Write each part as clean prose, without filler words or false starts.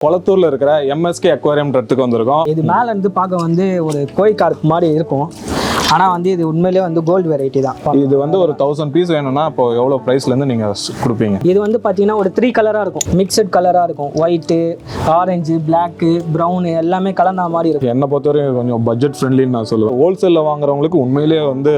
Kolathurல இருக்கிற MSK Aquarium இடத்துக்கு வந்திருக்கோம். இது மேல இருந்து பார்க்க வந்து ஒரு கோய் கார்ப் மாதிரி இருக்கும். ஆனா வந்து இது உண்மையிலேயே வந்து கோல்ட் வெரைட்டி தான். இது வந்து ஒரு 1000 பீஸ் வேணும்னா இப்போ எவ்வளவு பிரைஸ்ல இருந்து நீங்க கொடுப்பீங்க? இது வந்து பாத்தீங்கன்னா ஒரு 3 கலரா இருக்கும். மிக்சட் கலரா இருக்கும். ஒயிட், ஆரஞ்சு, Black, பிரவுன் எல்லாமே கலந்த மாதிரி இருக்கும். என்ன பொறுத்தவரைக்கும் கொஞ்சம் பட்ஜெட் ஃப்ரெண்ட்லின்னு நான் சொல்லுவேன். ஹோல்சேல்ல வாங்குறவங்களுக்கு உண்மையிலேயே வந்து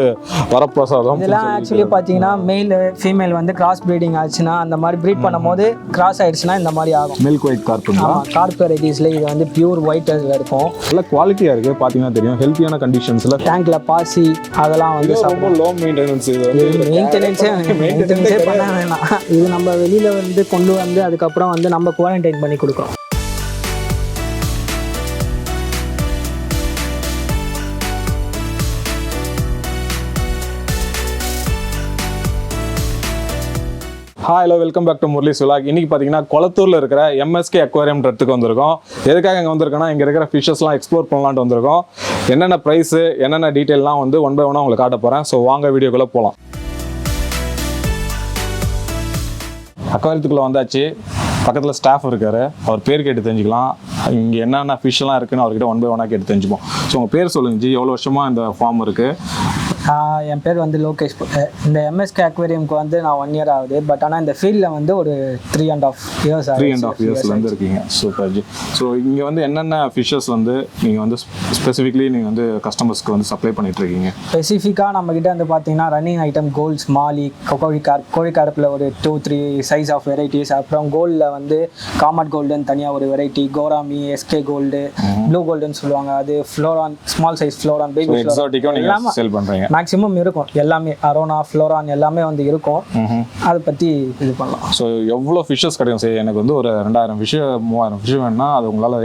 வரப்பிரசாதம். இதெல்லாம் ஆக்சுவலி பாத்தீங்கன்னா மேல் ஃபீமேல் வந்து கிராஸ் ப்ரீடிங் ஆச்சுன்னா அந்த மாதிரி ப்ரீட் பண்ணும்போது கிராஸ் ஆயிடுச்சுன்னா இந்த மாதிரி ஆகும். மில்க் ஒயிட் கார்ப்புங்களா? கார்ப் வெரைட்டிஸ்ல இது வந்து பியூர் ஒயிட் இருக்கும். நல்ல குவாலிட்டியா இருக்கு. பாத்தீங்கன்னா தெரியும் ஹெல்த்தியான கண்டிஷன்ஸ்ல டேங்க்ல பாசி அதெல்லாம் வந்து ரொம்ப லோ மெயின்டெனன்ஸ். இது மெயின்டெனன்ஸே பண்ண வேணாம். இது நம்ம வெளியில வந்து கொண்டு வந்து அதுக்கப்புறம் வந்து நம்ம குவாரண்டைன் பண்ணி கொடுக்குறோம். Hi hello welcome back to Murali சுலாக். இன்னைக்கு பார்த்தீங்கன்னா கொளத்தூரில் இருக்கிற MSK Aquarium இடத்துக்கு வந்திருக்கோம். எதுக்காக இங்கே வந்திருக்கோன்னா இங்கே இருக்கிற ஃபிஷஸ்லாம் எக்ஸ்ப்ளோர் பண்ணலான்ட்டு வந்திருக்கோம். என்னென்ன ப்ரைஸு என்னென்ன டீட்டெயிலாம் வந்து ஒன் பை ஒன்னாக உங்களுக்கு காட்ட போகிறேன். ஸோ வாங்க வீடியோக்குள்ளே போகலாம். அக்வாரியத்துக்குள்ளே வந்தாச்சு. பக்கத்தில் ஸ்டாஃப் இருக்கார். அவர் பேர் கேட்டு தெரிஞ்சுக்கலாம். இங்கே என்னென்ன ஃபிஷ்லாம் இருக்குன்னு அவர்கிட்ட ஒன் பை ஒன்னாக கேட்டு தெரிஞ்சுப்போம். ஸோ உங்கள் பேர் சொல்லுங்க ஜி. எவ்வளோ வருஷமாக இந்த ஃபார்ம் இருக்குது? என் பேர் வந்து லோகேஷ். இந்த MSK அக்வேரியம்க்கு வந்து நான் 1 இயர் ஆகுது. பட் ஆனால் இந்த ஃபீல்டில் வந்து ஒரு 3.5 இயர்ஸ் ஆகுது. 3.5 இயர்ஸ்லேருந்து இருக்கீங்க. Super G. ஸோ இங்கே வந்து என்னென்ன ஃபிஷ்ஷஸ் வந்து நீங்கள் வந்து ஸ்பெசிஃபிக்லி நீங்கள் வந்து கஸ்டமர்ஸ்க்கு வந்து சப்ளை பண்ணிட்டு இருக்கீங்க? ஸ்பெசிஃபிக்காக நம்மக்கிட்ட வந்து பார்த்தீங்கன்னா ரன்னிங் ஐட்டம் கோல்ட்ஸ், மாலி, கோழிக்கார்ப்பில் ஒரு 2-3 சைஸ் ஆஃப் வெரைட்டிஸ். அப்புறம் கோல்டில் வந்து காமட் கோல்டுன்னு தனியாக ஒரு வெரைட்டி, கோராமி, SK கோல்டு, ப்ளூ கோல்டுன்னு சொல்லுவாங்க. அது ஃப்ளோரான், ஸ்மால் சைஸ் ஃப்ளோரான், பேபி எக்ஸாட்டிக்கும் நீங்கள் சேல் பண்ணுறீங்க? மேக்ஸிமம் இருக்கும். எல்லாமே அரோனா, ஃப்ளோரான் எல்லாமே வந்து இருக்கும். அதை பற்றி இது பண்ணலாம். ஸோ எவ்வளோ ஃபிஷ்ஷஸ் கிடைக்கும்? சரி, எனக்கு வந்து ஒரு 2000 ஃபிஷ் 3000 ஃபிஷ் வேணும்னா அது உங்களால்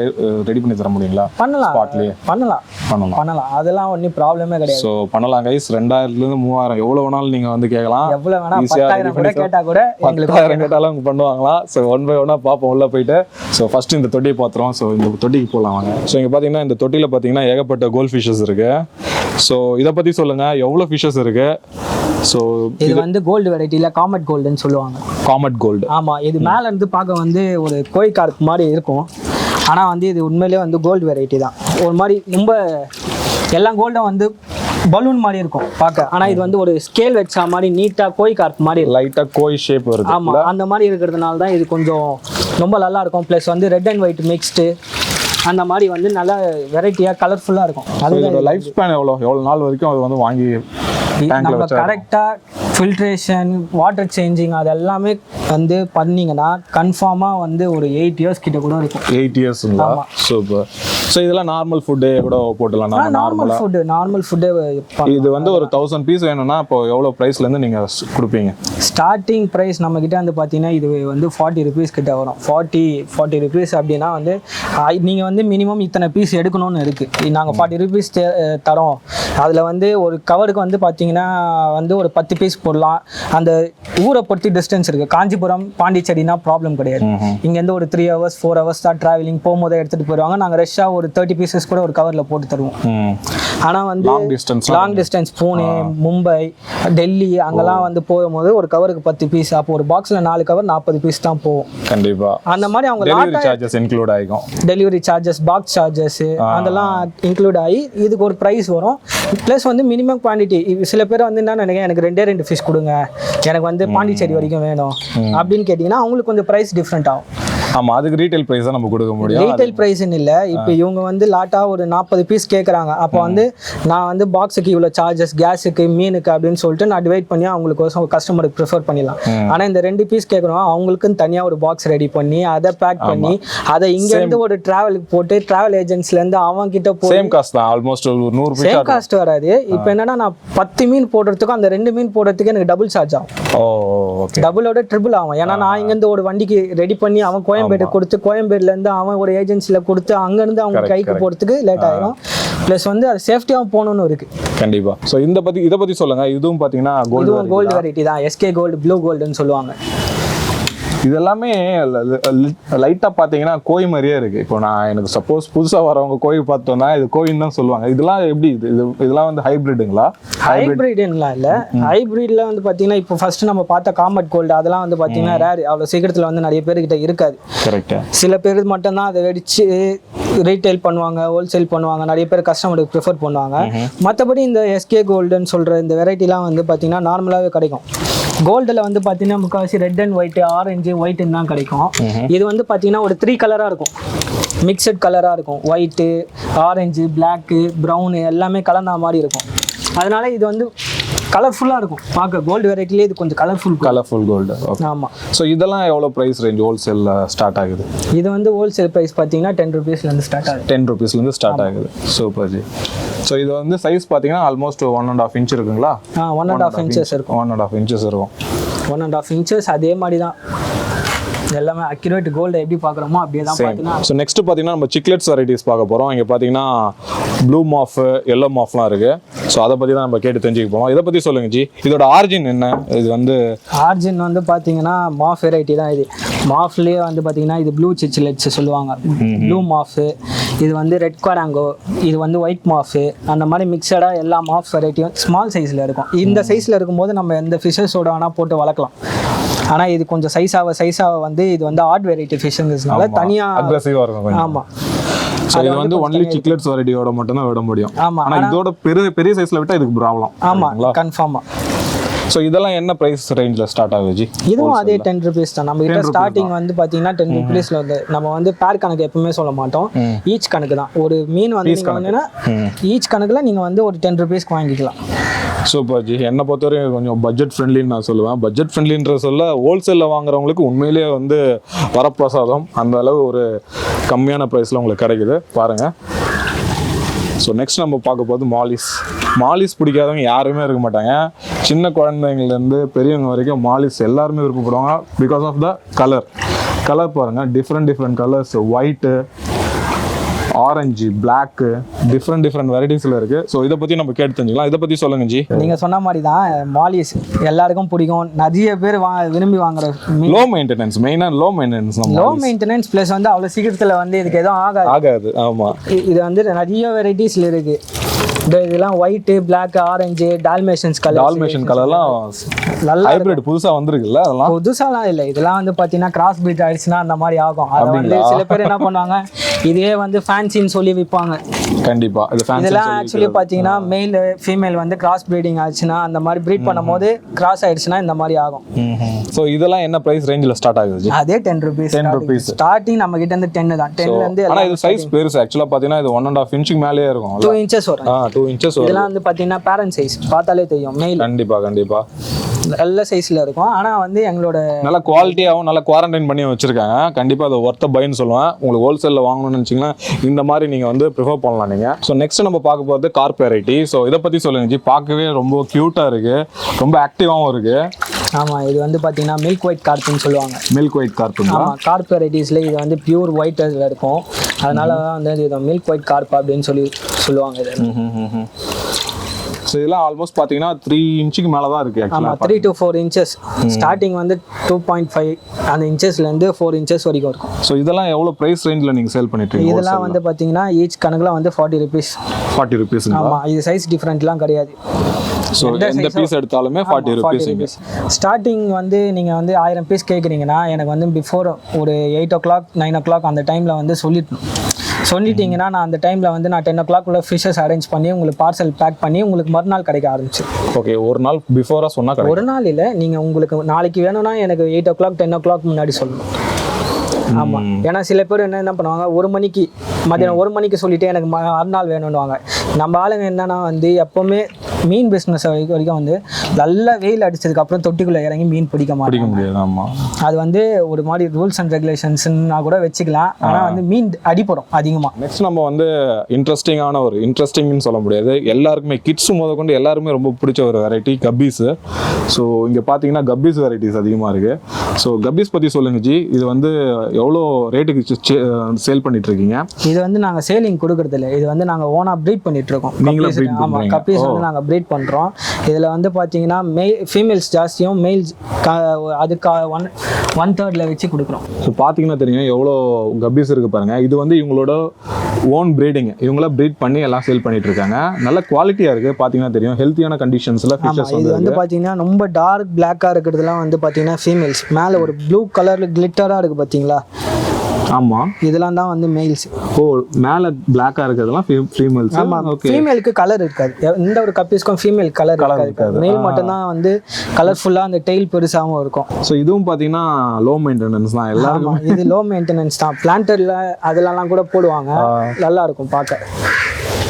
ரெடி பண்ணி தர முடியுங்களா? பண்ணலாம். ஸ்பாட்லேயே பண்ணலாம். அதெல்லாம் ஒன்றும் ப்ராப்ளமே கிடையாது. ஸோ பண்ணலாம் கைஸ். 2000லேருந்து 3000 எவ்வளோ வேணாலும் நீங்கள் வந்து கேட்கலாம். எவ்வளோ வேணால் 10,000 கூட கேட்டால் கூட 10,000 கேட்டாலும் அவங்க பண்ணுவாங்களாம். ஸோ ஒன் பை ஒன்னாக பார்ப்போம் உள்ளே போயிட்டு. ஸோ ஃபஸ்ட்டு இந்த தொட்டியை பார்த்துருவோம். ஸோ இந்த தொட்டிக்கு போகலாம் வாங்க. ஸோ இங்கே பார்த்தீங்கன்னா இந்த தொட்டியில் பார்த்தீங்கன்னா ஏகப்பட்ட கோல்ட் ஃபிஷ்ஷஸ் இருக்குது. ஸோ இதை பற்றி சொல்லுங்கள், எவ்வளோ ஃபிஷ்ஷஸ் இருக்குது? ஸோ இது வந்து கோல்டு வெரைட்டியில் காமட் கோல்டுன்னு சொல்லுவாங்க. Comet gold. ஆமாம். இது மேலே இருந்து பார்க்க வந்து ஒரு கோய் கார்ப் மாதிரி இருக்கும். ஆனால் வந்து இது உண்மையிலேயே வந்து கோல்டு வெரைட்டி தான். ஒரு மாதிரி ரொம்ப எல்லா கோல்டும் வந்து பலூன் மாதிரி இருக்கும் பார்க்க. ஆனால் இது வந்து ஒரு ஸ்கேல் வச்சா மாதிரி நீட்டாக கோய் கார்ப் மாதிரி லைட்டாக கோய் ஷேப் வருது. ஆமாம், அந்த மாதிரி இருக்கிறதுனால தான் இது கொஞ்சம் ரொம்ப நல்லா இருக்கும். ப்ளஸ் வந்து ரெட் அண்ட் ஒயிட் மிக்ஸ்டு அந்த மாதிரி வந்து நல்லா வெரைட்டியாக கலர்ஃபுல்லாக இருக்கும். அது லைஃப் ஸ்பேன் எவ்வளோ நாள் வரைக்கும் அது வந்து வாங்கி நம்ம கரெக்டாக ஃபில்ட்ரேஷன், வாட்டர் சேஞ்சிங் அது எல்லாமே வந்து பண்ணிங்கன்னா கன்ஃபார்மாக வந்து ஒரு 8 இயர்ஸ் கிட்ட கூட இருக்கும். 8 இயர்ஸுங்களா? சூப்பர். ஸோ இதெல்லாம் நார்மல் ஃபுட்டு கூட போட்டுடலாம். Normal food. இது வந்து ஒரு 1000 பீஸ் வேணும்னா இப்போ எவ்வளோ ப்ரைஸ்லேருந்து நீங்கள் கொடுப்பீங்க? ஸ்டார்டிங் ப்ரைஸ் நம்மக்கிட்ட வந்து பார்த்தீங்கன்னா இது வந்து 40 ருபீஸ் கிட்ட வரும். 40 ருபீஸ் அப்படின்னா வந்து நீங்கள் வந்து மினிமம் இத்தனை பீஸ் எடுக்கணும்னு இருக்குது. நாங்கள் 40 ருபீஸ் தரோம். அதில் வந்து ஒரு கவருக்கு வந்து பார்த்தீங்கன்னா வந்து ஒரு 10 பீஸ் போடலாம். அந்த ஊரை பொறுத்து டிஸ்டன்ஸ் இருக்குது. காஞ்சிபுரம், பாண்டிச்சேரினா ப்ராப்ளம் கிடையாது. இங்கேருந்து ஒரு 3 ஹவர்ஸ் 4 ஹவர்ஸ் தான் ட்ராவலிங். போகும்போதே எடுத்துகிட்டு போயிடுவாங்க. நாங்கள் ரெஷ்ஷாக ஒரு 30 பீசஸ் கூட ஒரு கவரில் போட்டு தருவோம். ஆனால் வந்து லாங் டிஸ்டன்ஸ் புனே, மும்பை, டெல்லி அங்கெல்லாம் வந்து போகும்போது ஒரு கவருக்கு 10 பீஸ். அப்போ ஒரு பாக்ஸில் 4 கவர் 40 பீஸ் தான் போகும். கண்டிப்பாக அந்த மாதிரி அவங்க டெலிவரி சார்ஜஸ் இன்க்ளூட் ஆகிக்கும். டெலிவரி சார்ஜஸ், பாக்ஸ் சார்ஜஸ் அதெல்லாம் இன்க்ளூட் ஆகி இதுக்கு ஒரு ப்ரைஸ் வரும். ப்ளஸ் வந்து மினிமம் குவான்டிட்டி. சில பேர் வந்து என்ன நினைக்கிறேன், எனக்கு 2 ஃபிஷ் கொடுங்க, எனக்கு வந்து பாண்டிச்சேரி வரைக்கும் வேணும் அப்படின்னு கேட்டிங்கன்னா அவங்களுக்கு கொஞ்சம் ப்ரைஸ் டிஃப்ரெண்ட் ஆகும். ஆமாம், அதுக்கு ரீட்டைல் ப்ரைஸ் தான் நம்ம கொடுக்க முடியும். ரீட்டைல் ப்ரைஸ்ன்னு இல்லை. இப்போ இவங்க வந்து லாட்டாக ஒரு 40 பீஸ் கேட்குறாங்க. அப்போ வந்து நான் வந்து பாக்ஸுக்கு இவ்வளோ சார்ஜஸ், கேஸுக்கு, மீனுக்கு அப்படின்னு சொல்லிட்டு நான் டிவைட் பண்ணி அவங்களுக்கு கஸ்டமருக்கு ப்ரிஃபர் பண்ணிடலாம். ஆனால் இந்த 2 பீஸ் கேட்குறோம், அவங்களுக்குன்னு தனியாக ஒரு பாக்ஸ் ரெடி பண்ணி அதை பேக் பண்ணி அதை இங்கேருந்து ஒரு ட்ராவலுக்கு போட்டு ட்ராவல் ஏஜென்சிலேருந்து அவங்க கிட்ட போய் சேம் காஸ்ட் தான். ஆல்மோஸ்ட் 100 சேம் காஸ்ட் வராது. இப்போ என்னன்னா நான் 10 மீன் போடுறதுக்கும் அந்த 2 மீன் போடுறதுக்கு எனக்கு டபுள் சார்ஜ் ஆகும். டபுளோட ட்ரிபிள் ஆகும். ஏன்னா நான் இங்கேருந்து ஒரு வண்டிக்கு ரெடி பண்ணி அவன் கோயம்பேடு கொடுத்து, கோயம்பேடுலேருந்து அவன் ஒரு ஏஜென்சியில் கொடுத்து அங்கேருந்து அவங்க கைக்கு போகிறதுக்கு லேட் ஆகிடும். ப்ளஸ் வந்து அது சேஃப்டியாகவும் போகணும்னு இருக்குது. கண்டிப்பாக. ஸோ இதை பற்றி சொல்லுங்கள். இதுவும் பார்த்தீங்கன்னா கோல்டு வெரைட்டி தான். SK கோல்டு, ப்ளூ கோல்டுன்னு சொல்லுவாங்க. இதெல்லாமே லைட்டாக பார்த்தீங்கன்னா கோழி மாதிரியே இருக்குது. இப்போ நான் எனக்கு சப்போஸ் புதுசாக வரவங்க கோழி பார்த்தோன்னா இது கோழின்னு தான் சொல்லுவாங்க. இதெல்லாம் எப்படி இதெல்லாம் வந்து ஹைப்ரிட்டுங்களா? ஹைப்ரிட்லாம் இல்லை. ஹைப்ரிட்ல வந்து பார்த்தீங்கன்னா இப்போ ஃபர்ஸ்ட் நம்ம பார்த்த காம்பட் கோல்டு அதெல்லாம் வந்து பார்த்தீங்கன்னா ரேர், அவ்வளோ சீக்கிரத்தில் வந்து நிறைய பேர்கிட்ட இருக்காது. கரெக்டாக சில பேர் மட்டும்தான் அதை வெடிச்சு ரீட்டைல் பண்ணுவாங்க, ஹோல்சேல் பண்ணுவாங்க, நிறைய பேர் கஸ்டமருக்கு ப்ரிஃபர் பண்ணுவாங்க. மற்றபடி இந்த எஸ்கே கோல்டுன்னு சொல்கிற இந்த வெரைட்டிலாம் வந்து பார்த்தீங்கன்னா நார்மலாகவே கிடைக்கும். கோல்டில் வந்து பார்த்தீங்கன்னா முக்கால்வாசி ரெட் அண்ட் ஒயிட், ஆரஞ்சு ஒயிட்டுன்னு தான் கிடைக்கும். இது வந்து பார்த்தீங்கன்னா ஒரு 3 கலராக இருக்கும், மிக்சட் கலராக இருக்கும். ஒயிட்டு, ஆரஞ்சு, பிளாக்கு, ப்ரௌனு எல்லாமே கலந்த மாதிரி இருக்கும். அதனால இது வந்து கலர்ஃபுல்லாக இருக்கும் பார்க்க. கோல்டு வெரைட்டிலே இது கொஞ்சம் கலர்ஃபுல் கோல்டு. ஆமாம். ஸோ இதெல்லாம் எவ்வளோ ப்ரைஸ் ரேஞ்ச் ஹோல்சேலில் ஸ்டார்ட் ஆகுது? இது வந்து ஹோல்சேல் ப்ரைஸ் பார்த்தீங்கன்னா 10 rupeesலேருந்து ஸ்டார்ட் ஆகுது. 10 rupeesலேருந்து ஸ்டார்ட் ஆகுது. Super G. ஸோ இது வந்து சைஸ் பார்த்தீங்கன்னா ஆல்மோஸ்ட் 1.5 inch இருக்குங்களா? 1.5 inches இருக்கும். 1.5 inches இருக்கும். 1.5 inches அதே மாதிரி தான் எல்லாமே அக்யூரேட் கோல்டு எப்படி பார்க்குறோமோ அப்படியே தான் பார்த்தீங்கன்னா. ஸோ நெக்ஸ்ட் பார்த்தீங்கன்னா நம்ம சிக்லெட்ஸ் வெரைட்டிஸ் பார்க்க போகிறோம். இங்கே பார்த்தீங்கன்னா ப்ளூ மாஃப், எல்லோ மாஃப்லாம் இருக்குது. ஸோ அதை பற்றி தான் நம்ம கேட்டு தெரிஞ்சுக்க போகிறோம். இதை பற்றி சொல்லுங்கள் ஜி. இதோட ஆரிஜின் என்ன? இது வந்து ஆரிஜின் வந்து பார்த்தீங்கன்னா மாஃப் வெரைட்டி தான். இது மாஃப்லேயே வந்து பார்த்தீங்கன்னா இது ப்ளூ சிச்லெட்ஸ் சொல்லுவாங்க, ப்ளூ மாஃபு. இது வந்து ரெட் குவாராங்கோ, இது வந்து ஒயிட் மாஃபு. அந்த மாதிரி மிக்சடாக எல்லா மாஃப் வெரைட்டியும் ஸ்மால் சைஸில் இருக்கும். இந்த சைஸில் இருக்கும்போது நம்ம எந்த ஃபிஷ்ஷஸோட வேணால் போட்டு வளர்க்கலாம். ஆனால் இது கொஞ்சம் சைஸாக வந்து இது வந்து ஆட் வெரைட்டி ஃபிஷ்ஷுங்கிறதுனால தனியாக அக்ரெசிவாக இருக்கும். ஆமாம். ஸோ இது வந்து ஒன்லி சிக்லெட்ஸ் வெரைட்டியோட மட்டும் தான் விட முடியும். ஆமாம். ஆனால் இதோட பெரிய சைஸில் விட்டால் இதுக்கு ப்ராப்ளம். ஆமாம், கன்ஃபார்மாக. ஸோ இதெல்லாம் என்ன ப்ரைஸ் ரேஞ்சில் ஸ்டார்ட் ஆகுது? இதுவும் அதே 10 rupees தான். நம்ம கிட்ட ஸ்டார்டிங் வந்து பார்த்தீங்கன்னா 10 rupeesல வந்து நம்ம வந்து பேர் கணக்கு எப்பவுமே சொல்ல மாட்டோம், ஈச் கணக்கு தான். ஒரு மீன் வந்து ஈச் கணக்கில் நீங்கள் வந்து ஒரு 10 rupeesக்கு வாங்கிக்கலாம். Super G. என்னை பொறுத்தவரைக்கும் கொஞ்சம் பட்ஜெட் ஃப்ரெண்ட்லின்னு நான் சொல்லுவேன். பட்ஜெட் ஃப்ரெண்ட்லின்ற சொல்ல ஹோல்சேலில் வாங்குறவங்களுக்கு உண்மையிலேயே வந்து வரப்பிரசாதம். அந்த அளவு ஒரு கம்மியான ப்ரைஸில் உங்களுக்கு கிடைக்குது பாருங்கள். ஸோ நெக்ஸ்ட் நம்ம பார்க்க போகிறது மாலிஸ் பிடிக்காதவங்க யாருமே இருக்க மாட்டாங்க. சின்ன குழந்தைங்கள்லேருந்து பெரியவங்க வரைக்கும் மாலிஸ் எல்லாருமே விருப்பப்படுவாங்க. பிகாஸ் ஆஃப் த கலர் பாருங்கள், different colours, white, orange, black, different வெரைட்டிஸில் இருக்குது. ஸோ இதை பற்றி நம்ம கேட்டு தெரிஞ்சுக்கலாம். இதை பற்றி சொல்லுங்கள் ஜி. நீங்கள் சொன்ன மாதிரி தான் மாலிஸ் எல்லாருக்கும் பிடிக்கும். நிறைய பேர் விரும்பி வாங்குற லோ மெயின்டெனன்ஸ், மெயினாக லோ மெயின்டெனன்ஸ் ப்ளஸ் வந்து அவ்வளோ சீக்கிரத்தில் வந்து இதுக்கு எதுவும் ஆகாது. ஆமாம். இது வந்து நிறைய வெரைட்டிஸில் இருக்குது. இதெல்லாம் ஒயிட்டு, பிளாக், ஆரஞ்சு, டால்மேஷன் கலர்லாம் நல்லா ஹைப்ரிட் புதுசாக வந்திருக்குல்ல. அதெல்லாம் புதுசாலாம் இல்லை. இதெல்லாம் வந்து பார்த்தீங்கன்னா கிராஸ் பிரீட் ஆயிடுச்சுன்னா அந்த மாதிரி ஆகும். அது வந்து சில பேர் என்ன பண்ணுவாங்க, இதே வந்து ஃபேன்சின்னு சொல்லி விற்பாங்க. கண்டிப்பாக இதெல்லாம் ஆக்சுவலி பார்த்தீங்கன்னா மேல் ஃபீமேல் வந்து கிராஸ் ப்ரீடிங் ஆச்சுன்னா அந்த மாதிரி ப்ரீட் பண்ணும்போது கிராஸ் ஆயிடுச்சுன்னா இந்த மாதிரி ஆகும். ஸோ இதெல்லாம் என்ன ப்ரைஸ் ரேஞ்சில் ஸ்டார்ட் ஆகுது? அதே 10 rupees ஸ்டார்டிங் நம்ம கிட்ட இருந்து 10 தான். 10லேருந்து. ஆனால் இது சைஸ் பெருசு. ஆக்சுவலாக பார்த்தீங்கன்னா இது 1.5 inch மேலேயே இருக்கும். 2 inches வரும். 2 inches வரும். இதெல்லாம் வந்து பார்த்தீங்கன்னா பேரண்ட் சைஸ் பார்த்தாலே தெரியும். மெயில் கண்டிப்பாக நல்ல சைஸில் இருக்கும். ஆனால் வந்து எங்களோட நல்ல குவாலிட்டியாகவும் நல்லா குவாரண்டைன் பண்ணி வச்சுருக்காங்க. கண்டிப்பாக அதை ஒர்த்த பைன்னு சொல்லுவேன். உங்களுக்கு ஹோல்சேலில் வாங்கணும்னு நினச்சிங்கன்னா இந்த மாதிரி நீங்கள் வந்து ப்ரிஃபர் பண்ணலாம் நீங்கள். ஸோ நெக்ஸ்ட் நம்ம பார்க்க போகிறது கார்ப் வெரைட்டி. ஸோ இதை பற்றி சொல்லுங்க ஜி. பார்க்கவே ரொம்ப க்யூட்டாக இருக்குது, ரொம்ப ஆக்டிவாகவும் இருக்குது. ஆமாம். இது வந்து பார்த்தீங்கன்னா மில்க் ஒயிட் கார்ப்னு சொல்லுவாங்க. Milk white carp. ஆமாம். கார்ப் வெரைட்டிஸில் இது வந்து பியூர் ஒயிட் இருக்கும். அதனால தான் வந்து இது மில்க் ஒயிட் கார்ப் அப்படின்னு சொல்லுவாங்க இது. ஸோ இதெல்லாம் ஆல்மோஸ்ட் பார்த்தீங்கன்னா 3 inch மேலே தான் இருக்குது. ஆமாம், 3 to 4 inches. ஸ்டார்டிங் வந்து 2.5 அந்த இன்ச்சஸ்லேருந்து 4 inches வரைக்கும் இருக்கும். ஸோ இதெல்லாம் எவ்வளோ ப்ரைஸ் ரேஞ்சில் நீங்கள் சேல் பண்ணிட்டு? இதெல்லாம் வந்து பார்த்தீங்கன்னா ஈச் கணக்கில் வந்து 40 rupees. 40 rupees. ஆமாம். இது சைஸ் டிஃப்ரெண்ட்லாம் கிடையாது. ஸோ எந்த பீஸ் எடுத்தாலுமே 40 rupees. ஸ்டார்டிங் வந்து நீங்கள் வந்து 1000 பீஸ் கேட்குறீங்கன்னா எனக்கு வந்து பிஃபோர் ஒரு 8 o'clock 9 o'clock அந்த டைமில் வந்து சொல்லிட்டீங்கன்னா நான் அந்த டைமில் வந்து நான் 10 o'clock ஃபிஷ்ஷஸ் அரேஞ்ச் பண்ணி உங்களுக்கு பார்சல் பேக் பண்ணி உங்களுக்கு மறுநாள் கிடைக்க ஆரம்பிச்சு. ஓகே, ஒரு நாள் பிஃபோராக சொன்னால் ஒரு நாள் இல்லை, நீங்கள் உங்களுக்கு நாளைக்கு வேணும்னா எனக்கு 8 o'clock 10 o'clock முன்னாடி சொல்லணும். ஆமாம். ஏன்னா சில பேர் என்ன பண்ணுவாங்க, மதியானம் 1 மணிக்கு சொல்லிட்டு எனக்கு மறுநாள் வேணும்னுவாங்க. நம்ம ஆளுங்க என்னன்னா வந்து எப்போவுமே மீன் பிஸ்னஸ் வரைக்கும் வந்து நல்ல வெயில் அடிச்சதுக்கப்புறம் தொட்டிக்குள்ளே இறங்கி மீன் பிடிக்க முடியாது. ஆமாம். அது வந்து ஒரு மாதிரி ரூல்ஸ் அண்ட் ரெகுலேஷன்ஸ்னா கூட வச்சுக்கலாம். ஆனால் வந்து மீன் அடிப்படும் அதிகமாக. நெக்ஸ்ட் நம்ம வந்து இன்ட்ரெஸ்டிங்னு சொல்ல முடியாது, எல்லாருக்குமே கிட்ஸ் முதற்கொண்டு எல்லாருமே ரொம்ப பிடிச்ச ஒரு வெரைட்டி கப்பீஸு. ஸோ இங்கே பார்த்தீங்கன்னா கப்பீஸ் வெரைட்டிஸ் அதிகமாக இருக்குது. ஸோ கப்பீஸ் பற்றி சொல்லுங்க ஜி. இது வந்து எவ்வளோ ரேட்டுக்கு சேல் பண்ணிட்டு இருக்கீங்க? இது வந்து நாங்கள் சேலிங் கொடுக்கறது இல்லை, இது வந்து நாங்கள் ஓனாக ப்ரீட் பண்ணிட்டு இருக்கோம். நீங்களும் ப்ரீட் பண்ணுவீங்க? கப்பீஸ் வந்து நாங்கள் ப்ரீட் பண்ணுறோம். இதில் வந்து பார்த்தீங்கன்னா ஃபீமேல்ஸ் ஜாஸ்தியும் மேல்ஸ் அதுக்கு 1/3 வச்சு கொடுக்குறோம். ஸோ பார்த்தீங்கன்னா தெரியும் எவ்வளோ கப்பீஸ் இருக்குது பாருங்கள். இது வந்து இவங்களோட ஓன் ப்ரீடிங், இவங்கள ப்ரீட் பண்ணி எல்லாம் சேல் பண்ணிட்டு இருக்காங்க. நல்ல குவாலிட்டியாக இருக்குது, பார்த்தீங்கன்னா தெரியும். ஹெல்த்தியான கண்டிஷன்ஸில் ஃபிஷஸ் இது வந்து பார்த்தீங்கன்னா ரொம்ப டார்க் பிளாக்காக இருக்கிறதுலாம் வந்து பார்த்தீங்கன்னா ஃபீமேல்ஸ். மேலே ஒரு ப்ளூ கலரில் கிளிட்டராக இருக்குது பார்த்தீங்களா? ஆமாம், இதெல்லாம் தான் வந்து மெயில்ஸ். ஓ, மேலே பிளாக்காக இருக்கிறதுலாம் ஃபீமேல்ஸ். ஆமாம், ஃபீமேலுக்கு கலர் இருக்காது. எந்த ஒரு கப்பீஸ்க்கும் ஃபீமேல் கலர் இருக்காது. மெயில் மட்டும்தான் வந்து கலர்ஃபுல்லாக அந்த டெயில் பெருசாகவும் இருக்கும். ஸோ இதுவும் பார்த்தீங்கன்னா லோ மெயின்டெனன்ஸ் தான் எல்லாருக்கும். இது லோ மெயின்டெனன்ஸ் தான். பிளான்டரில் அதெல்லாம் கூட போடுவாங்க, நல்லா இருக்கும் பார்க்க.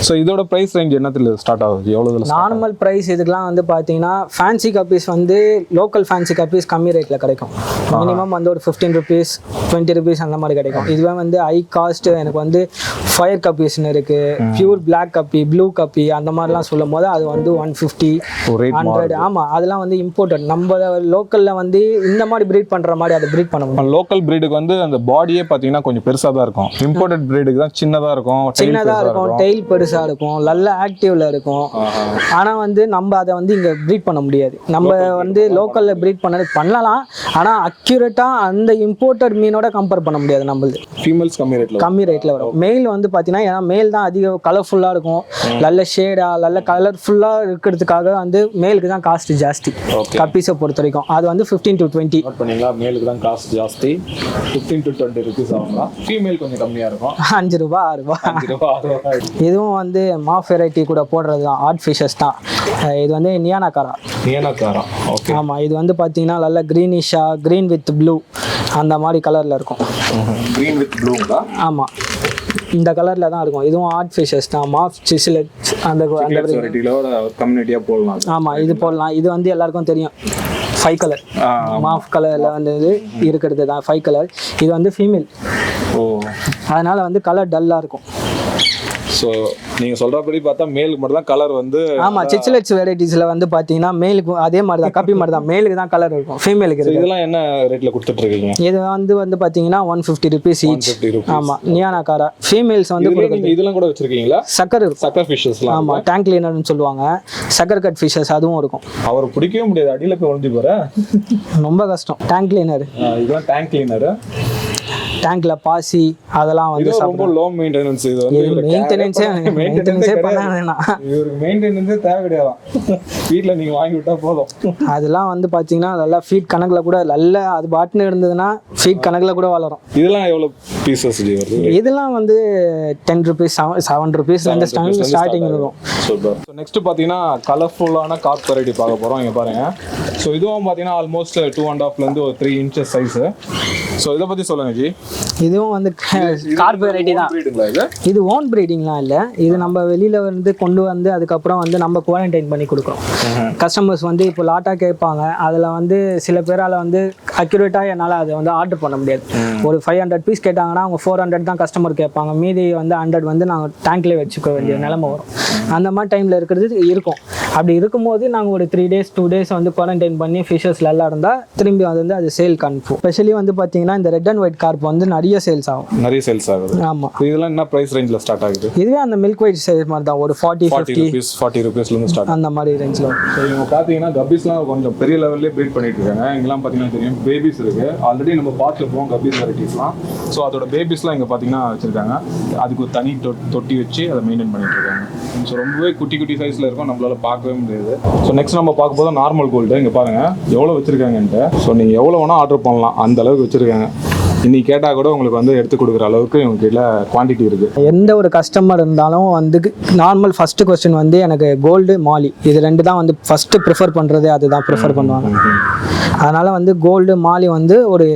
ஸோ இதோட ப்ரைஸ் ரேஞ்ச் என்னத்துல ஸ்டார்ட் ஆகுது? எவ்வளோ நார்மல் ப்ரைஸ் இதுக்கெலாம் வந்து பார்த்தீங்கன்னா ஃபேன்சி கப்பீஸ் வந்து லோக்கல் ஃபேன்சி கப்பீஸ் கம்மி ரேட்டில் கிடைக்கும். மினிமம் வந்து ஒரு 15 rupees 20 rupees அந்த மாதிரி கிடைக்கும். இதுவே வந்து ஹை காஸ்ட் எனக்கு வந்து ஃபயர் கப்பீஸ்னு இருக்குது, பியூர் பிளாக் கப்பி, ப்ளூ கப்பி அந்த மாதிரிலாம் சொல்லும் போது அது வந்து 150 100. ஆமாம், அதெல்லாம் வந்து இம்போர்ட்டட். நம்ம லோக்கலில் வந்து இந்த மாதிரி ப்ரீட் பண்ணுற மாதிரி அதை ப்ரீட் பண்ண முடியும். லோக்கல் ப்ரீடுக்கு வந்து அந்த பாடியே பார்த்தீங்கன்னா கொஞ்சம் பெருசாக தான் இருக்கும். இம்போர்ட்டட் ப்ரீடுக்கு தான் சின்னதாக இருக்கும், டெயில் பெருசாக இருக்கும், நல்ல ஆக்டிவ்ல இருக்கும். ஆனா வந்து நம்ம அதை வந்து இங்க ப்ரீட் பண்ண முடியாது. நம்ம வந்து லோக்கல்ல ப்ரீட் பண்ணலாம், ஆனா அக்யூரேட்டா அந்த இம்போர்ட்டட் மீனோட கம்பேர் பண்ண முடியாது. நம்மளுது ஃபீமேல்ஸ் கம்மி ரேட்ல வரும். மெயில் வந்து பாத்தீங்கன்னா ஏன்னா மெயில் தான் அதிக கலர்ஃபுல்லா இருக்கும், நல்ல ஷேடா நல்ல கலர்ஃபுல்லா இருக்கிறதுக்காக வந்து மேலுக்கு தான் காஸ்ட் ஜாஸ்தி. கப்பீஸை பொறுத்த வரைக்கும் அது வந்து 15 to 20. பண்ணீங்களா? மேலுக்கு தான் காஸ்ட் ஜாஸ்தி, 15 to 20 rupees ஆகுங்களா? ஃபீமேல் கொஞ்சம் கம்மியா இருக்கும், 5 ரூபாய் 6 ரூபாய். இதுவும் வந்து மாஃப் வெரைட்டி கூட போடுறது தான், ஆர்ட் ஃபிஷஸ் தான். இது வந்து நியானாகாரா. ஓகே. ஆமாம், இது வந்து பார்த்தீங்கன்னா நல்லா க்ரீனிஷாக, க்ரீன் வித் ப்ளூ அந்த மாதிரி கலரில் இருக்கும். க்ரீன் வித் ப்ளூங்களா? ஆமாம், இந்த கலரில் தான் இருக்கும். இதுவும் ஆர்ட் ஃபிஷஸ் தான், மாஃப் சிச்சிலிட்ஸ் அந்த வெரைட்டியோட கம்யூனிட்டியாக போடலாம். ஆமாம், இது போடலாம். இது வந்து எல்லாருக்கும் தெரியும், 5 கலர் மாஃப் கலரில் வந்து இருக்கிறது தான் 5 கலர். இது வந்து ஃபீமேல், அதனால் வந்து கலர் டல்லாக இருக்கும். ஸோ நீங்கள் சொல்கிறபடி பார்த்தா மேலுக்கு மட்டும் தான் கலர் வந்து. ஆமாம், சிச்சிலிட்ஸ் வெரைட்டிஸில் வந்து பார்த்தீங்கன்னா மேலுக்கு அதே மாதிரி தான், கப்பி மாதிரி தான், மேலுக்கு தான் கலர் இருக்கும், ஃபீமேலுக்கு இருக்குது. இதெல்லாம் என்ன ரேட்டில் கொடுத்துட்ருக்கீங்க? இது வந்து பார்த்தீங்கன்னா 150 rupees ஈச். ஆமாம், நியானாகாரா. ஃபீமேல்ஸ் வந்து இதெல்லாம் கூட வச்சுருக்கீங்களா? சக்கர் ஃபிஷஸ்லாம். ஆமாம், டேங்க் கிளீனர்னு சொல்லுவாங்க, சக்கர் கட் ஃபிஷஸ் அதுவும் இருக்கும். அவர் பிடிக்கவே முடியாது, அடியில் போய் ஒழிஞ்சு போகிற ரொம்ப கஷ்டம். டேங்க் கிளீனர், இதுதான் டேங்க் கிளீனர். டேங்க்ல பாசி அதெல்லாம் வந்து ரொம்ப லோ மெயின்டெனன்ஸ். இது வந்து மெயின்டெனன்ஸே பண்ண வேணாம், இவருக்கு மெயின்டெனன்ஸே தேவை கிடையாது. வீட்டில் நீங்கள் வாங்கி விட்டா போதும். அதெல்லாம் வந்து பார்த்தீங்கன்னா நல்லா ஃபீட் கணக்கில் கூட நல்லா அது பாட்டுன்னு இருந்ததுன்னா ஃபீட் கணக்கில் கூட வளரும். இதெல்லாம் எவ்வளோ பீசஸ் வருது? இதெல்லாம் வந்து 10 rupees 7 rupees ஸ்டார்டிங் இருக்கும். சூப்பர். ஸோ நெக்ஸ்ட் பார்த்தீங்கன்னா கலர்ஃபுல்லான கார்ப் வெரைட்டி பார்க்க போகிறோம். இங்கே பாருங்க. ஸோ இதுவும் பார்த்தீங்கன்னா almost 2.5 to 3 inches size. So இதை பற்றி சொல்லுங்க ஜி. இதுவும் வந்து கார்ப் வெரைட்டி தான். இது ஓன் ப்ரீடிங்லாம் இல்லை, இது நம்ம வெளியில வந்து கொண்டு வந்து அதுக்கப்புறம் வந்து நம்ம குவாரண்டைன் பண்ணி கொடுக்குறோம். கஸ்டமர்ஸ் வந்து இப்போ லாட்டாக கேட்பாங்க, அதில் வந்து சில பேரால் வந்து அக்யூரேட்டாக என்னால் அதை வந்து ஆர்டர் பண்ண முடியாது. ஒரு 500 பீஸ் கேட்டாங்கன்னா அவங்க 400 தான் கஸ்டமர் கேட்பாங்க, மீதி வந்து 100 வந்து நாங்கள் டேங்க்லேயே வச்சுக்க வேண்டிய நிலைமை வரும். அந்த மாதிரி டைமில் இருக்கிறது இருக்கும். அப்படி இருக்கும்போது நாங்கள் ஒரு 3 days 2 days வந்து குவாரண்டைன் பண்ணி ஃபிஷஸ் நல்லா இருந்தால் திரும்பி வந்து அது சேல் கன்ஃபர்ம். ஸ்பெஷலி வந்து பார்த்தீங்கன்னா இந்த ரெட் அண்ட் ஒயிட் கார்ப் வந்து நிறைய சேல்ஸ் ஆகுது. ஆமாம், இதெல்லாம் என்ன ப்ரைஸ் ரேஞ்சில் ஸ்டார்ட் ஆகுது? இதுவே அந்த மில்க் ஒயிட் சைஸ் மாதிரி தான், ஒரு 40 rupeesலேருந்து ஸ்டார்ட் அந்த மாதிரி ரேஞ்சில். ஸோ இவங்க பார்த்தீங்கன்னா கப்பீஸ்லாம் கொஞ்சம் பெரிய லெவல்லே ப்ரீட் பண்ணிட்டு இருக்காங்க. இங்கெல்லாம் பார்த்தீங்கன்னா தெரியும் பேபிஸ் இருக்குது. ஆல்ரெடி நம்ம பார்த்துருப்போம் கப்பீஸ் வெரைட்டிஸ்லாம். ஸோ அதோட பேபிஸ்லாம் இங்கே பார்த்தீங்கன்னா வச்சுருக்காங்க. அதுக்கு ஒரு தனி தொட்டி வச்சு அதை மெயின்டைன் பண்ணிட்டு இருக்காங்க. ஸோ ரொம்பவே குட்டி குட்டி சைஸில் இருக்கும், நம்மளால பார்க்கவே முடியாது. ஸோ நெக்ஸ்ட் நம்ம பார்க்க போது நார்மல் கோல்டு. இங்கே பாருங்கள் எவ்வளோ வச்சுருக்காங்கன்ட்டு. ஸோ நீங்கள் எவ்வளோ வேணால் ஆர்டர் பண்ணலாம், அந்த அளவுக்கு வச்சுருக்காங்க. இன்னைக்கு கேட்டால் கூட உங்களுக்கு வந்து எடுத்து கொடுக்குற அளவுக்கு இவங்க கீழே குவான்டிட்டி இருக்குது. எந்த ஒரு கஸ்டமர் இருந்தாலும் வந்து நார்மல் ஃபஸ்ட்டு கொஸ்டின் வந்து எனக்கு கோல்டு மாலி இது 2 தான் வந்து ஃபஸ்ட்டு ப்ரிஃபர் பண்ணுறது, அதுதான் ப்ரிஃபர் பண்ணுவாங்க. அதனால் வந்து கோல்டு மாலி வந்து ஒரு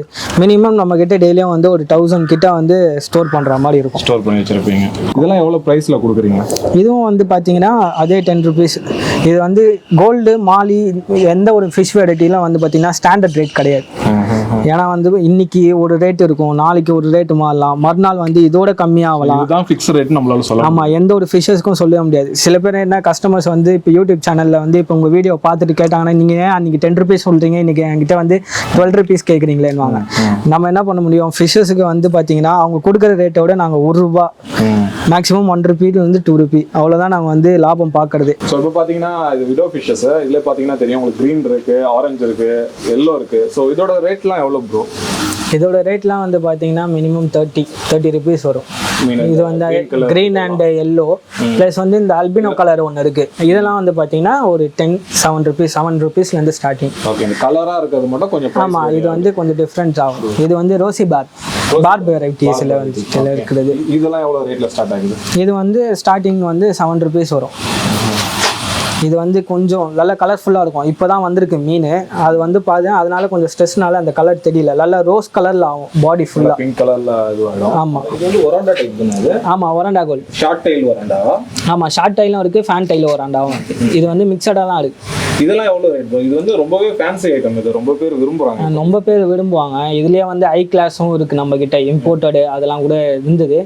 மினிமம் நம்மக்கிட்ட டெய்லியும் வந்து ஒரு 1000 கிட்ட வந்து ஸ்டோர் பண்ணுற மாதிரி இருக்கும். ஸ்டோர் பண்ணி வச்சுருப்பீங்க. இதெல்லாம் எவ்வளோ ப்ரைஸில் கொடுக்குறீங்க? இதுவும் வந்து பார்த்தீங்கன்னா அதே 10 rupees. இது வந்து கோல்டு மாலி எந்த ஒரு ஃபிஷ் வெரைட்டிலாம் வந்து பார்த்தீங்கன்னா ஸ்டாண்டர்ட் ரேட் கிடையாது. ஏன்னா வந்து இன்னைக்கு ஒரு ரேட் இருக்கும், நாளைக்கு ஒரு ரேட்டு மாறலாம், மறுநாள் வந்து இதோட கம்மியாகலாம். இதுதான் ஃபிக்ஸ் ரேட் நம்மளால சொல்லலாம். ஆமாம், எந்த ஒரு ஃபிஷஸ்க்கும் சொல்ல முடியாது. சில பேர் என்ன கஸ்டமர்ஸ் வந்து இப்போ யூடியூப் சேனலில் வந்து இப்போ உங்கள் வீடியோ பார்த்துட்டு கேட்டாங்கன்னா நீங்கள் ஏன் அன்றைக்கி 10 rupees சொல்கிறீங்க, இன்றைக்கி என்கிட்ட வந்து 12 rupees கேட்குறீங்களேன்னுவாங்க. நம்ம என்ன பண்ண முடியும், ஃபிஷ்ஷஸுக்கு வந்து பார்த்தீங்கன்னா அவங்க கொடுக்குற ரேட்டை விட நாங்கள் ₹1 மேக்ஸிமம் 1 rupee வந்து 2 rupee அவ்வளோதான் நாங்கள் வந்து லாபம் பார்க்குறது. ஸோ இப்போ பார்த்தீங்கன்னா இது விடோ ஃபிஷ்ஷஸ், இதில் பார்த்தீங்கன்னா தெரியும் உங்களுக்கு க்ரீன் இருக்குது, ஆரஞ்சு இருக்குது, எல்லோ இருக்குது. ஸோ இதோட ரேட்லாம் எவ்வளோ ப்ரோ? இதோட ரேட்லாம் வந்து பார்த்தீங்கன்னா மினிமம் 30 rupees வரும். இது வந்து கிரீன் அண்ட் எல்லோ ப்ளஸ் வந்து இந்த அல்பினோ கலர் ஒன்று இருக்குது. இதெல்லாம் வந்து பார்த்தீங்கன்னா ஒரு 7 rupeesலேருந்து ஸ்டார்டிங். ஓகே, இந்த கலராக இருக்கிறது மட்டும் கொஞ்சம். ஆமாம், இது வந்து கொஞ்சம் டிஃப்ரெண்ட் ஆகும். இது வந்து ரோசி பார்ப் வெரைட்டிஸில் வந்து சில இருக்கிறது. இதெல்லாம் எவ்வளோ ரேட்டில் ஸ்டார்ட் ஆகுது? இது வந்து ஸ்டார்டிங் வந்து 7 rupees வரும். இது வந்து கொஞ்சம் நல்லா கலர்ஃபுல்லாக இருக்கும். இப்போ தான் வந்திருக்கு மீன். அது வந்து பார்த்தேன், அதனால கொஞ்சம் ஸ்ட்ரெஸ்னால அந்த கலர் தெரியல. நல்லா ரோஸ் கலரில் ஆகும் பாடி ஃபுல்லாக. பிங்க் கலரில் இதுவாகும். ஆமாம், இது வந்து ஒராண்டா டைப் தானே? ஆமாம், ஒராண்டா கோல்ட். ஷார்ட் டைல் ஒராண்டாவா? ஆமாம், ஷார்ட் டைலும் இருக்குது, ஃபேன் டைல் ஒராண்டாவும் இருக்குது. இது வந்து மிக்சடாக தான் இருக்குது. இதெல்லாம் எவ்வளோ ரேட்? இது வந்து ரொம்பவே ஃபேன்சி ஐட்டம், இது ரொம்ப பேர் விரும்புகிறாங்க. ரொம்ப பேர் விரும்புவாங்க. இதுலேயே வந்து ஐ கிளாஸும் இருக்குது நம்மக்கிட்ட, இம்போர்ட்டடு அதெல்லாம் கூட இருந்தது.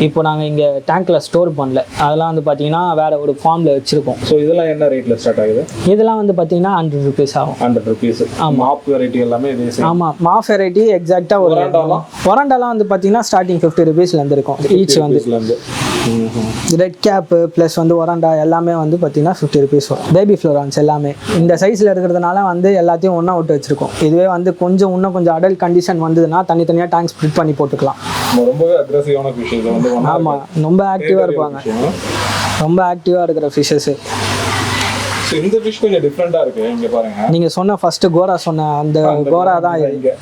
இப்போ நாங்கள் இங்கே டேங்க்கில் ஸ்டோர் பண்ணல, அதெல்லாம் வந்து பார்த்தீங்கன்னா வேறு ஒரு ஃபார்மில் வச்சுருக்கோம். ஸோ இதெல்லாம் என்ன ரேட்டில் ஸ்டார்ட் ஆகுது? இதெல்லாம் வந்து பார்த்தீங்கன்னா 100 rupees ஆகும். 100 rupees. மாப் வெரைட்டி எல்லாமே இதே சேம். ஆமாம், மாப் வெரைட்டி எக்ஸாக்டாக ஒரு ஒராண்டாலாம் வந்து பார்த்தீங்கன்னா ஸ்டார்டிங் 50 rupeesலேருந்து இருக்கும் ஈச் வந்து. ரெட் கேப்பு ப்ளஸ் வந்து ஒராண்டா எல்லாமே வந்து பார்த்தீங்கன்னா 50 rupees வரும். பேபி ஃப்ளோரான்ஸ் எல்லாமே இந்த சைஸில் இருக்கிறதுனால வந்து எல்லாத்தையும் ஒன்றா விட்டு வச்சுருக்கோம். இதுவே வந்து இன்னும் கொஞ்சம் அடல்ட் கண்டிஷன் வந்ததுன்னா தனித்தனியாக டேங்க் ஸ்ப்ளிட் பண்ணி போட்டுக்கலாம். ரொம்பவே அக்ரெசிவான ஃபிஷ் இது வந்து. ஆமாம், ரொம்ப ஆக்டிவாக இருப்பாங்க, ரொம்ப ஆக்டிவாக இருக்கிற ஃபிஷ்ஷஸ்ஸு. இந்த ஃபிஷ் கொஞ்சம் டிஃப்ரெண்டா இருக்கு. இங்க பாருங்க, நீங்க சொன்ன ஃபர்ஸ்ட் கோரா சொன்ன அந்த கோரா தான் இது.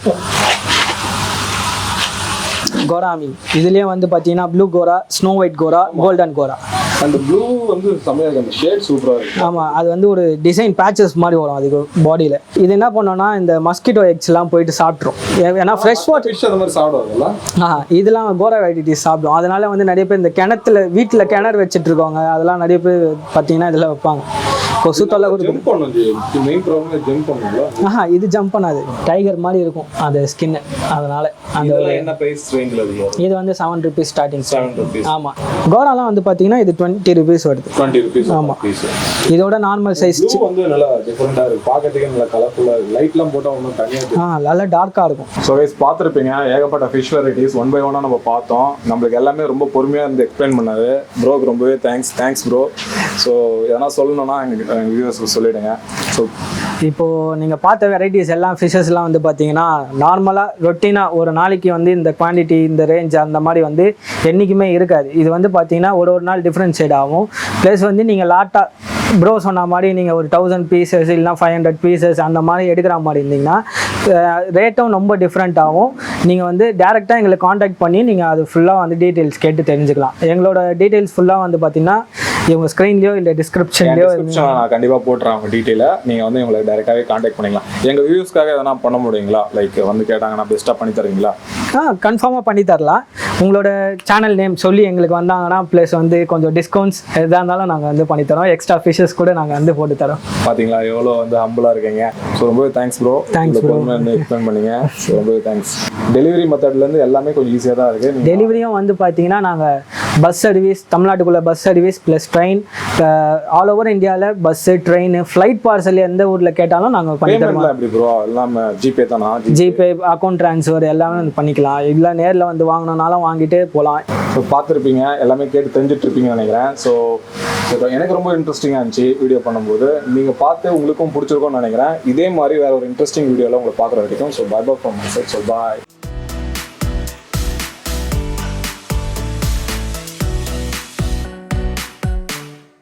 கோரா மீன் இதுலயே வந்து பாத்தீங்கன்னா ப்ளூ கோரா, ஸ்னோ ஒயிட் கோரா, கோல்டன் கோரா. அந்த ப்ளூ வந்து செமையா இருக்கு, அந்த ஷேட் சூப்பரா இருக்கு. ஆமா, அது வந்து ஒரு டிசைன் பேச்சஸ் மாதிரி வரும் அதுக்கு பாடியில. இது என்ன பண்ணோம்னா இந்த மஸ்கிட்டோ எக்ஸ் எல்லாம் போயிட்டு சாப்பிட்ரும். ஏன்னா ஃப்ரெஷ் வாட்டர் ஃபிஷ் அந்த மாதிரி சாப்பிடுவாங்கல்ல. இதெல்லாம் கோரா வெரைட்டிஸ் சாப்பிடும். அதனால வந்து நிறைய பேர் இந்த கிணத்துல வீட்டில் கிணறு வச்சுட்டு இருக்காங்க, அதெல்லாம் நிறைய பேர் பார்த்தீங்கன்னா இதில் வைப்பாங்க. கொசு தொல்லை கொடுக்கும். இது ஜம்ப் பண்ணாது, டைகர் மாதிரி இருக்கும் அது ஸ்கின். அதனால அந்த என்ன பிரைஸ் ரேஞ்சில் இது வந்து 7 rupees ஸ்டார்டிங். 7 rupees. ஆமாம், கோராலாம் வந்து பார்த்தீங்கன்னா இது 20 rupees வருது. 20 rupees. ஆமாம், இதோட நார்மல் சைஸ் வந்து நல்லா டிஃபரெண்டாக இருக்குது, பார்க்கறதுக்கு நல்லா கலர்ஃபுல்லாக இருக்குது. லைட்லாம் போட்டால் ஒன்றும் தனியாக நல்லா டார்க்காக இருக்கும். ஸோ கைஸ் பார்த்துருப்பீங்க, ஏகப்பட்ட ஃபிஷ் வெரைட்டிஸ் ஒன் பை ஒன்னாக நம்ம பார்த்தோம். நம்மளுக்கு எல்லாமே ரொம்ப பொறுமையாக இருந்து எக்ஸ்பிளைன் பண்ணாது. ப்ரோக்கு ரொம்பவே தேங்க்ஸ் ப்ரோ. ஸோ எதனா சொல்லணும்னா எங்கள் வியூவர்ஸ்க்கு சொல்லிவிடுங்க. ஸோ இப்போது நீங்கள் பார்த்த வெரைட்டிஸ் எல்லாம் ஃபிஷ்ஷஸ்லாம் வந்து பார்த்தீங்கன்னா நார்மலாக ரொட்டீனாக ஒரு நாளைக்கு வந்து இந்த குவான்டிட்டி இந்த ரேஞ்ச் அந்த மாதிரி வந்து என்றைக்குமே இருக்காது. இது வந்து பார்த்தீங்கன்னா ஒரு நாள் டிஃப்ரென்ஷியேட் ஆகும். ப்ளஸ் வந்து நீங்கள் லாட்டாக ப்ரோ சொன்ன மாதிரி நீங்கள் ஒரு 1000 pieces இல்லைனா 500 pieces அந்த மாதிரி எடுக்கிற மாதிரி இருந்தீங்கன்னா ரேட்டும் ரொம்ப டிஃப்ரெண்ட் ஆகும். நீங்கள் வந்து டேரெக்டாக எங்களை காண்டாக்ட் பண்ணி நீங்கள் அது ஃபுல்லாக வந்து டீட்டெயில்ஸ் கேட்டு தெரிஞ்சுக்கலாம். எங்களோட டீட்டெயில்ஸ் ஃபுல்லாக வந்து பார்த்தீங்கன்னா இவங்க ஸ்க்ரீன்லையோ இல்லை டிஸ்கிரிப்ஷன்லையோ நான் கண்டிப்பாக போட்டுறேன் அவங்க டீட்டெயிலாக. நீங்கள் வந்து எங்களை டேரெக்டாகவே காண்டாக்ட் பண்ணிக்கலாம். எங்கள் வியூஸ்க்காக எதனா பண்ண முடியுங்களா? லைக் வந்து கேட்டாங்கன்னா பெஸ்ட்டாக பண்ணி தருவீங்களா? கன்ஃபார்மாக பண்ணி தரலாம். உங்களோட சேனல் நேம் சொல்லி எங்களுக்கு வந்தாங்கன்னா ப்ளஸ் வந்து கொஞ்சம் டிஸ்கவுண்ட்ஸ் எதாக இருந்தாலும் நாங்கள் வந்து பண்ணித்தரோம். எக்ஸ்ட்ரா ஃபிஷஸ் கூட நாங்கள் வந்து போட்டு தரோம். பார்த்தீங்களா எவ்வளோ வந்து ஹம்பிளாக இருக்கீங்க. ஸோ ரொம்பவே thanks bro. Thanks bro, explain பண்ணீங்க. ஸோ ரொம்பவே தேங்க்ஸ். டெலிவரி மெத்தட்லேருந்து எல்லாமே கொஞ்சம் ஈஸியாக தான் இருக்குது. டெலிவரியும் வந்து பார்த்தீங்கன்னா நாங்கள் பஸ் சர்வீஸ், தமிழ்நாட்டுக்குள்ளே bus service plus train, all over இந்தியாவில் பஸ்ஸு, ட்ரெயின், ஃப்ளைட் பார்சல் எந்த ஊரில் கேட்டாலும் நாங்கள் பண்ணி தருவோம். எப்படி ப்ரோ எல்லாமே ஜிபே தானா? ஜிபே, அக்கௌண்ட் ட்ரான்ஸ்ஃபர் எல்லாமே வந்து பண்ணிக்கலாம். இல்லை நேரில் வந்து வாங்கினாலும் வாங்கிட்டு போகலாம். ஸோ பார்த்துருப்பீங்க, எல்லாமே கேட்டு தெரிஞ்சிட்ருப்பீங்கன்னு நினைக்கிறேன். ஸோ எனக்கு ரொம்ப இன்ட்ரெஸ்டிங்காக இருந்துச்சு வீடியோ பண்ணும்போது. நீங்கள் பார்த்து உங்களுக்கும் பிடிச்சிருக்கோன்னு நினைக்கிறேன். இதே மாதிரி வேறு ஒரு இன்ட்ரெஸ்டிங் வீடியோவில் உங்களை பார்க்குற வரைக்கும் so bye bye from my side. So bye.